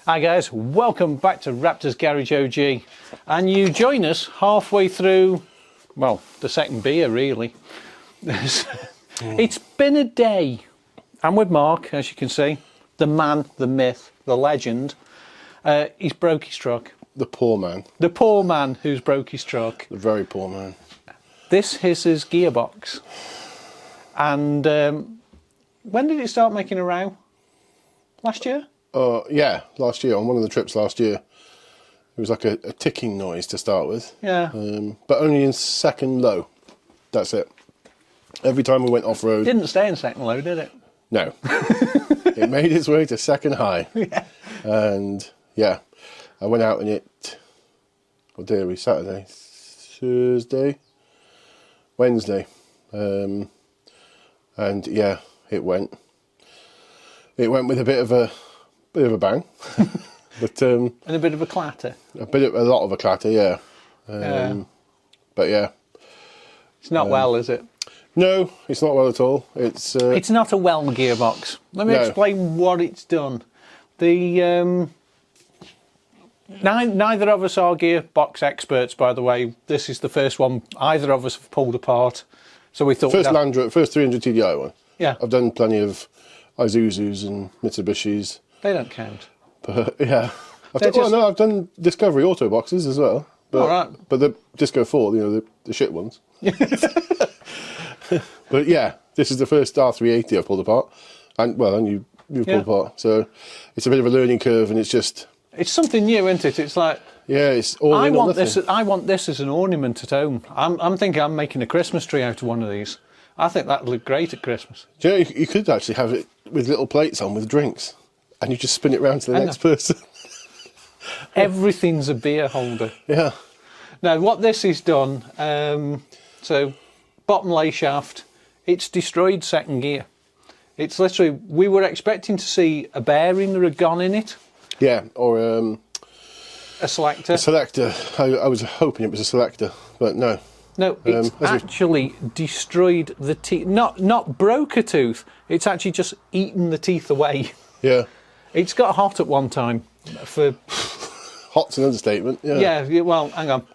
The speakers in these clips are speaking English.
Hi guys, welcome back to Raptor's Garage OG, and you join us halfway through, well, the second beer really. It's been a day. I'm with Mark, as you can see, the man, the myth, the legend. He's broke his truck. The poor man. The poor man who's broke his truck. The very poor man. This is his gearbox. And when did it start making a row? Last year? Yeah, last year, on one of the trips last year. It was like a ticking noise to start with. Yeah. But only in second low. That's it. Every time we went off-road... Didn't stay in second low, did it? No. It made its way to second high. Yeah. And, yeah, I went out in it... What day are we? Saturday? Thursday? Wednesday. And, yeah, it went. It went with a bit of a bang. But and a bit of a clatter. A lot of a clatter, yeah. But yeah. It's not well, is it? No, it's not well at all. It's not a well gearbox. Let me explain what it's done. The neither of us are gearbox experts, by the way. This is the first one either of us have pulled apart. So we thought first 300 TDI one. Yeah. I've done plenty of Isuzus and Mitsubishis. They don't count. But yeah, I've done Discovery Auto boxes as well. But, all right. But the Disco 4, you know, the shit ones. But yeah, this is the first R380 I've pulled apart, and you've pulled apart. So it's a bit of a learning curve, and it's something new, isn't it? It's like, yeah, it's all I in or want nothing. I want this as an ornament at home. I'm thinking I'm making a Christmas tree out of one of these. I think that'd look great at Christmas. Do you know, you could actually have it with little plates on with drinks, and you just spin it round to the next person. Everything's a beer holder. Yeah. Now, what this has done, so bottom lay shaft, it's destroyed second gear. It's literally, we were expecting to see a bearing that had gone in it. Yeah, or a selector. A selector. I was hoping it was a selector, but no. No, it's actually destroyed the teeth. Not broke a tooth. It's actually just eaten the teeth away. Yeah. It's got hot at one time. Hot's an understatement. Yeah. Yeah. Well, hang on.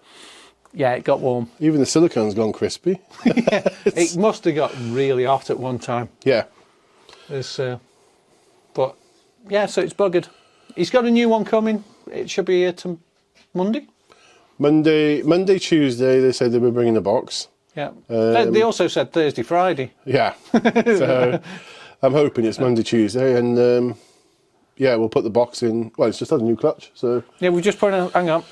Yeah, it got warm. Even the silicone's gone crispy. Yeah, it must have got really hot at one time. Yeah. But yeah, so it's buggered. He's got a new one coming. It should be here to Monday. Monday, Tuesday, they said they were bringing the box. Yeah. They also said Thursday, Friday. Yeah. So I'm hoping it's Monday, Tuesday, and yeah, we'll put the box in. Well, it's just had a new clutch, so. Yeah, we just put hang on.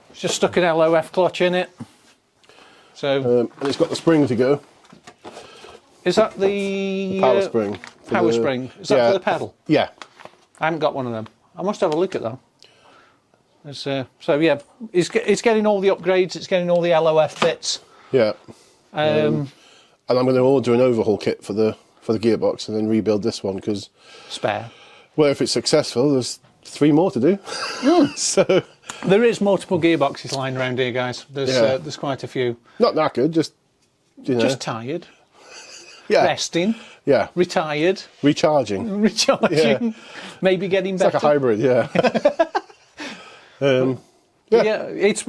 It's just stuck an LOF clutch in it. So. And it's got the spring to go. Is that the power spring? Power spring. Is that for the pedal? Yeah. I haven't got one of them. I must have a look at that. So yeah, it's getting all the upgrades. It's getting all the LOF bits. Yeah. And I'm going to order an overhaul kit for the gearbox and then rebuild this one because spare. Well, if it's successful, there's 3 more to do. So there is multiple gearboxes lying around here, guys. There's quite a few. Not knackered, just just tired. Yeah. Resting. Yeah. Retired. Recharging. Yeah. Maybe getting better. It's like a hybrid, yeah. Yeah, it's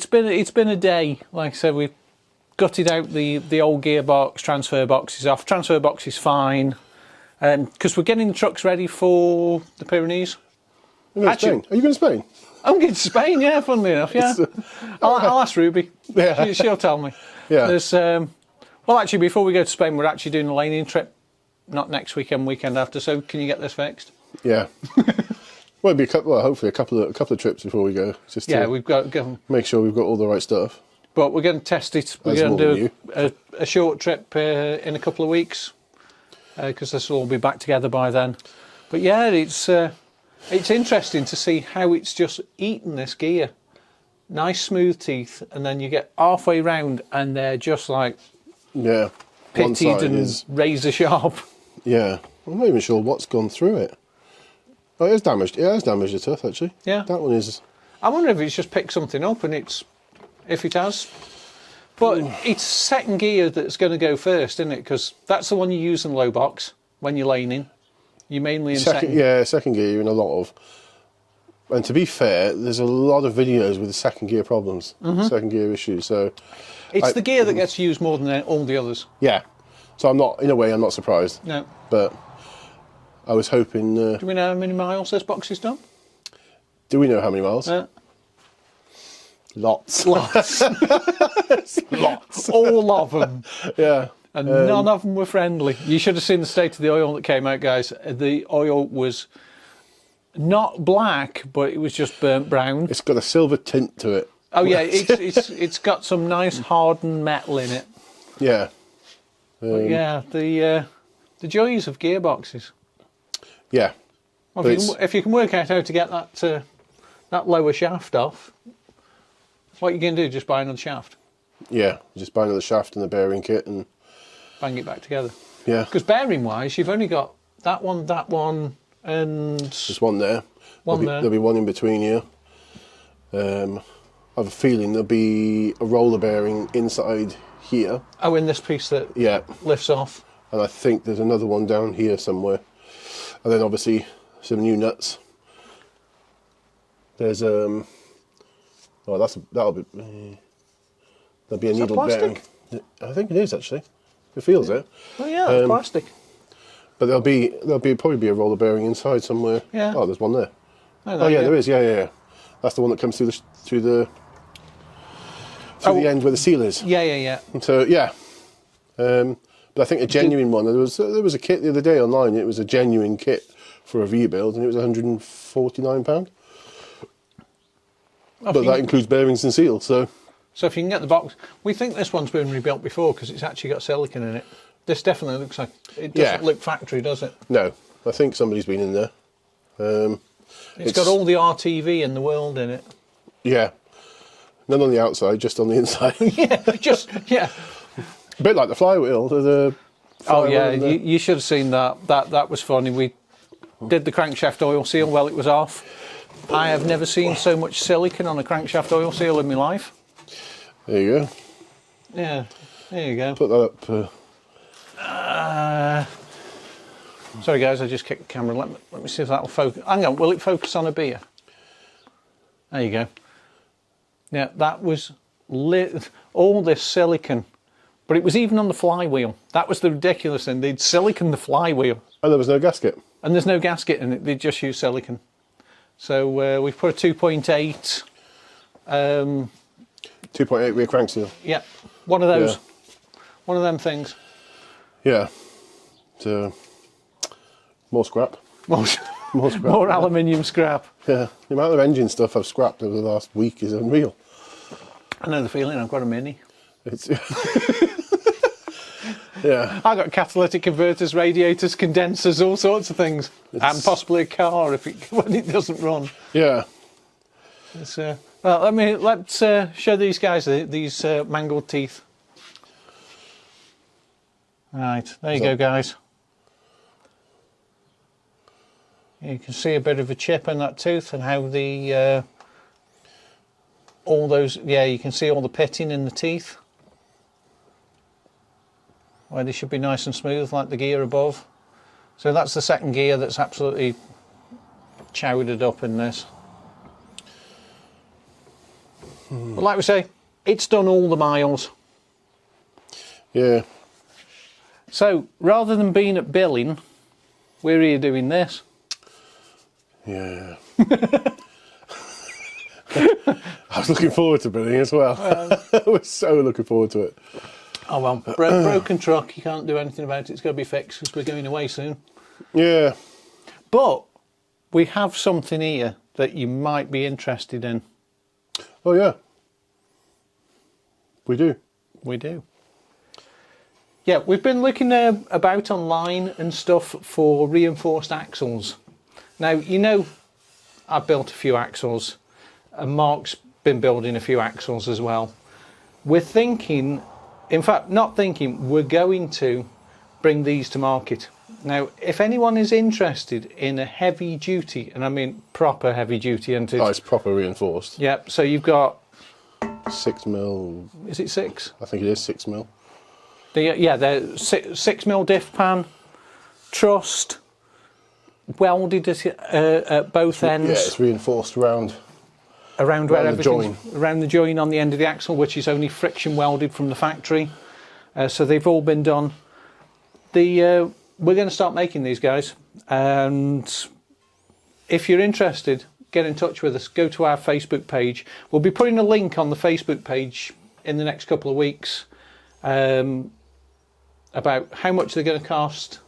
been a day. Like I said, we've gutted out the old gearbox, transfer boxes off. Transfer box is fine, because we're getting the trucks ready for the Pyrenees. Actually, are you going to Spain? I'm going to Spain. Yeah, funnily enough. Yeah, I'll ask Ruby. Yeah, she'll tell me. Yeah. There's well, actually, before we go to Spain, we're actually doing a laning trip. Not next weekend, weekend after. So, can you get this fixed? Yeah. Well, it'll be hopefully a couple of trips before we go. Just to we've got to make sure we've got all the right stuff. But we're going to test it. We're going to do a short trip in a couple of weeks because this will all be back together by then. But yeah, it's interesting to see how it's just eaten this gear. Nice smooth teeth, and then you get halfway round and they're just like pitted and razor sharp. Yeah, I'm not even sure what's gone through it. Oh, it is damaged. It has damaged the tooth, actually. Yeah. That one is. I wonder if it's just picked something up, and if it has. But it's second gear that's going to go first, isn't it? Because that's the one you use in low box when you're laning. You mainly in second? Yeah, second gear in a lot of. And to be fair, there's a lot of videos with the second gear problems, second gear issues. So it's the gear that gets used more than all the others. Yeah. So I'm not, in a way, I'm not surprised. No. But I was hoping. Do we know how many miles this box has done? Do we know how many miles? Lots. Lots. Lots. All of them. Yeah. And none of them were friendly. You should have seen the state of the oil that came out, guys. The oil was not black, but it was just burnt brown. It's got a silver tint to it. Oh yeah, it's got some nice hardened metal in it. Yeah. But yeah, the joys of gearboxes. Yeah. Well, if you can work out how to get that lower shaft off, what are you going to do? Just buy another shaft? Yeah, just buy another shaft and the bearing kit and bang it back together. Yeah. Because bearing wise, you've only got that one, and just one there. There. There'll be one in between here. I have a feeling there'll be a roller bearing inside here. Oh, in this piece that lifts off. And I think there's another one down here somewhere. And then obviously some new nuts. There's that'll be there'll be a needle bearing. I think it is actually. It feels it. Oh yeah, it's plastic. But there'll probably be a roller bearing inside somewhere. Yeah. Oh, there's one there. Oh yeah, there is. Yeah. That's the one that comes through the end where the seal is. Yeah. So yeah. But I think a genuine one. There was a kit the other day online. It was a genuine kit for a rebuild, and it was £149. But that includes bearings and seals. So if you can get the box, we think this one's been rebuilt before because it's actually got silicone in it. This definitely looks like it doesn't look factory, does it? No, I think somebody's been in there. It's got all the RTV in the world in it. Yeah, none on the outside, just on the inside. yeah. A bit like the flywheel. Oh yeah, you should have seen that. That was funny. We did the crankshaft oil seal while it was off. I have never seen so much silicone on a crankshaft oil seal in my life. There you go. Yeah, there you go. Put that up. Sorry guys, I just kicked the camera. Let me see if that'll focus. Hang on, will it focus on a beer? There you go. Yeah, that was all this silicone. But it was even on the flywheel. That was the ridiculous thing. They'd silicone the flywheel. And there was no gasket. And there's no gasket in it. They just used silicone. So we've put a 2.8. 2.8 rear crank seal. Yeah, one of those. Yeah. One of them things. Yeah. So more scrap. More scrap. More aluminium scrap. Yeah. The amount of engine stuff I've scrapped over the last week is unreal. I know the feeling. I've got a Mini. It's yeah. I got catalytic converters, radiators, condensers, all sorts of things, and possibly a car when it doesn't run. Yeah. Well, let's show these guys these mangled teeth. Right, there you go, guys. You can see a bit of a chip in that tooth and how the all those. Yeah, you can see all the pitting in the teeth. Where they should be nice and smooth like the gear above. So that's the second gear that's absolutely chowdered up in this. But like we say, it's done all the miles. Yeah. So rather than being at billing, we're here doing this. Yeah. I was looking forward to billing as well. I was so looking forward to it. Oh well, broken truck, you can't do anything about it. It's got to be fixed because we're going away soon. Yeah. But we have something here that you might be interested in. Oh yeah. We do. We do. Yeah, we've been looking about online and stuff for reinforced axles. Now, you know, I've built a few axles and Mark's been building a few axles as well. We're thinking... In fact, not thinking, we're going to bring these to market. Now, if anyone is interested in a heavy duty, and I mean proper heavy duty, and it's proper reinforced. Yep. So you've got 6mm. Is it 6? I think it is 6mm. Yeah, they're 6mm diff pan, trussed, welded at both ends. Yeah, it's reinforced around where everything's join. around the join on the end of the axle, which is only friction welded from the factory. So they've all been done. We're going to start making these, guys, and if you're interested, get in touch with us. Go to our Facebook page. We'll be putting a link on the Facebook page in the next couple of weeks about how much they're going to cost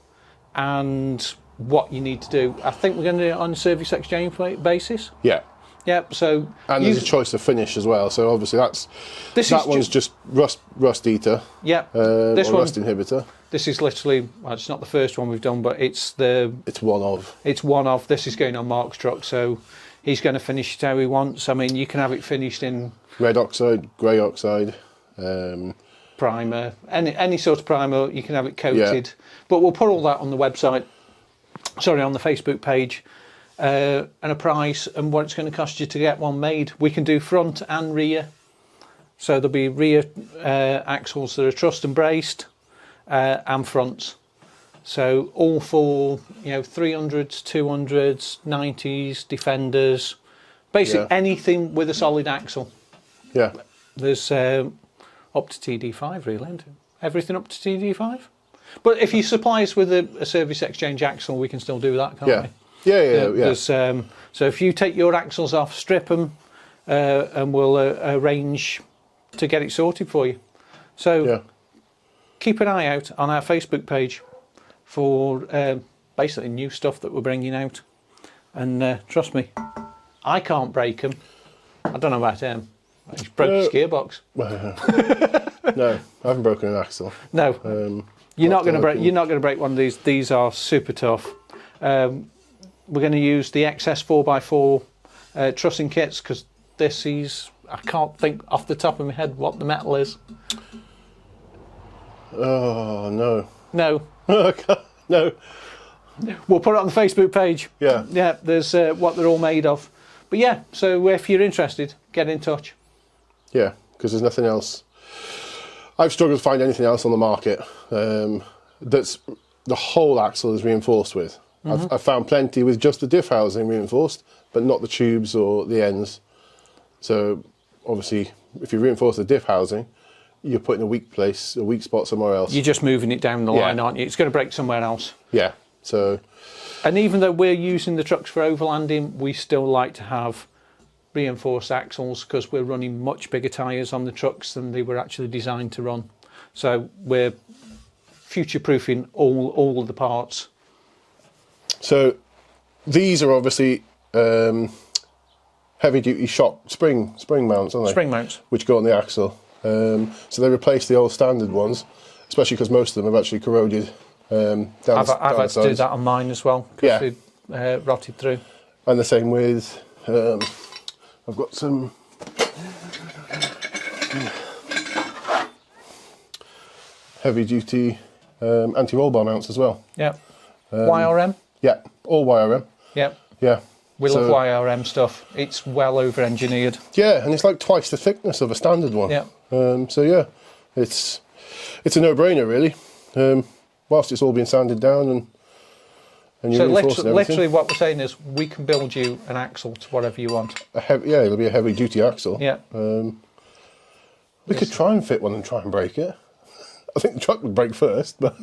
and what you need to do. I think we're going to do it on a service exchange basis. Yeah. Yep. So there's a choice of finish as well. So obviously that one's just rust eater. Yeah. This one, rust inhibitor. This is literally, well, it's not the first one we've done, but it's one of. It's one of. This is going on Mark's truck, so he's going to finish it how he wants. I mean, you can have it finished in red oxide, grey oxide, primer, any sort of primer. You can have it coated, but we'll put all that on the website. Sorry, on the Facebook page. And a price and what it's going to cost you to get one made. We can do front and rear, so there'll be rear axles that are trussed and braced, and fronts. So all for 300s, 200s, 90s, Defenders, basically anything with a solid axle. Yeah. There's up to TD5 really, isn't it? Everything up to TD5. But if you supply us with a service exchange axle, we can still do that, can't we? Yeah. So if you take your axles off, strip them, and we'll arrange to get it sorted for you. So keep an eye out on our Facebook page for basically new stuff that we're bringing out. And trust me, I can't break them. I don't know about him. He's broke his gearbox. No, I haven't broken an axle. No, you're not going to break one of these. These are super tough. We're going to use the XS 4x4 trussing kits because I can't think off the top of my head what the metal is. Oh, no. No. No. We'll put it on the Facebook page. Yeah. Yeah, there's what they're all made of. But yeah, so if you're interested, get in touch. Yeah, because there's nothing else. I've struggled to find anything else on the market that's the whole axle is reinforced with. I've found plenty with just the diff housing reinforced, but not the tubes or the ends. So obviously, if you reinforce the diff housing, you're putting a weak spot somewhere else. You're just moving it down the line, aren't you? It's going to break somewhere else. Yeah. So. And even though we're using the trucks for overlanding, we still like to have reinforced axles because we're running much bigger tyres on the trucks than they were actually designed to run. So we're future-proofing all of the parts. So these are obviously heavy-duty shock spring mounts, aren't they? Spring mounts. Which go on the axle. So they replace the old standard ones, especially because most of them have actually corroded down I've had to do that on mine as well because they rotted through. And the same with, I've got some heavy-duty anti-roll bar mounts as well. Yeah. YRM? Yeah, all YRM. Yeah. Yeah. We love YRM stuff. It's well over-engineered. Yeah, and it's like twice the thickness of a standard one. Yeah. So yeah, it's a no-brainer really. Whilst it's all been sanded down and you reinforce everything. Literally what we're saying is we can build you an axle to whatever you want. It'll be a heavy-duty axle. Yeah. We could try and fit one and try and break it. I think the truck would break first, but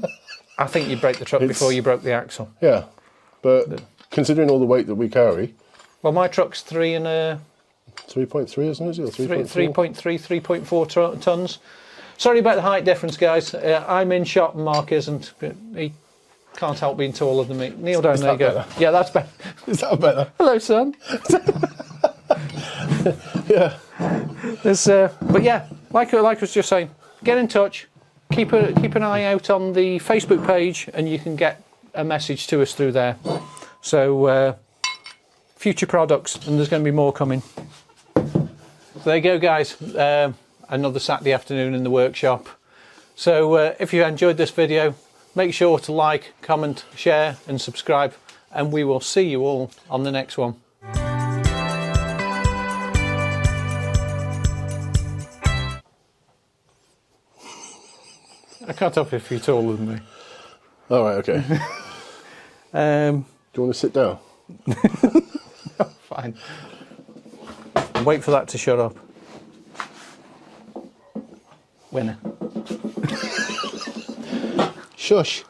I think you'd break the truck before you broke the axle. Yeah, but considering all the weight that we carry. Well, my truck's 3.3, isn't it? 3.3, 3.4 tons. Sorry about the height difference, guys. I'm in shot and Mark isn't. He can't help being taller than me. Kneel down, there you go. Yeah, that's better. Is that better? Hello, son. Yeah. But yeah, like I was just saying, get in touch. Keep an eye out on the Facebook page, and you can get a message to us through there. So future products, and there's going to be more coming. So there you go, guys. Another Saturday afternoon in the workshop. So if you enjoyed this video, make sure to like, comment, share, and subscribe, and we will see you all on the next one. I can't help if you're taller than me. All right, okay. you want to sit down? Fine. Wait for that to shut up. Winner. Shush.